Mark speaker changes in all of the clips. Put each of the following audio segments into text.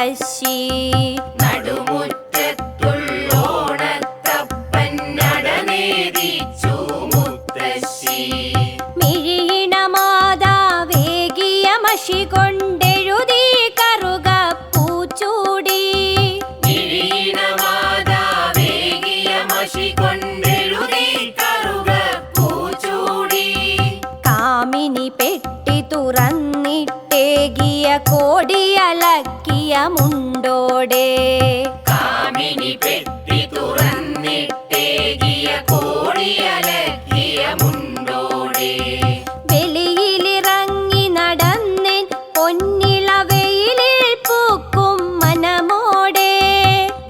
Speaker 1: മുത്തശ്ശി.
Speaker 2: നടുമുറ്റത്തുള്ളോണത്തപ്പൻ നടനേദിച്ചു മുത്തശ്ശി.
Speaker 1: മിഴിയിണ മാതാവേകിയ മഷി കൊണ്ടെഴുതി കറുകപ്പൂച്ചൂടി.
Speaker 2: മിഴിയിണ മാതാവേകിയ മഷി കൊണ്ടെഴുതി കറുകപ്പൂച്ചൂടി.
Speaker 1: കാമിനി പെട്ടി തുറന്നിട്ടേകിയ കോടിയലക്കിയ മുണ്ടോടെ.
Speaker 2: കാമിനി പെട്ടി തുറന്നിട്ടേകിയ കോടിയലക്കിയ മുണ്ടോടെ.
Speaker 1: വെളിയിലിറങ്ങി നടന്നേൻ പൊന്നിളവെയിലിൽ പൂക്കും മനമോടെ.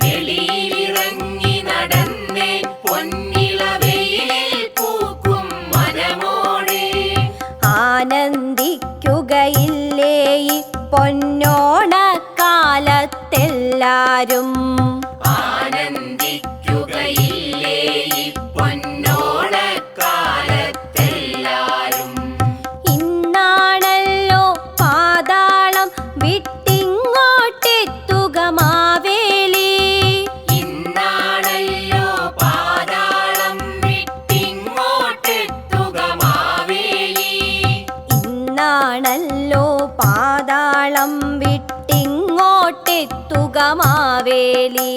Speaker 2: വെളിയിലിറങ്ങി നടന്നേൻ പൊന്നിളവെയിലിൽ പൂക്കും മനമോടെ.
Speaker 1: ആനന്ദിക്കുകയില്ലേ ഈ പൊന്നോണക്കാലത്തെല്ലാരും.
Speaker 2: ആനന്ദിക്കുകയില്ലേ ഈ പൊന്നോണക്കാലത്തെല്ലാരും.
Speaker 1: ഇന്നാണല്ലോ പാതാളം വിട്ടിങ്ങോട്ടെത്തുക മാവേലി.
Speaker 2: ഇന്നാണല്ലോ പാതാളം വിട്ടിങ്ങോട്ടെത്തുക മാവേലി.
Speaker 1: ഇന്നാണല്ലോ പാതാളം വിട്ടിങ്ങോട്ടെത്തുക മാവേലി.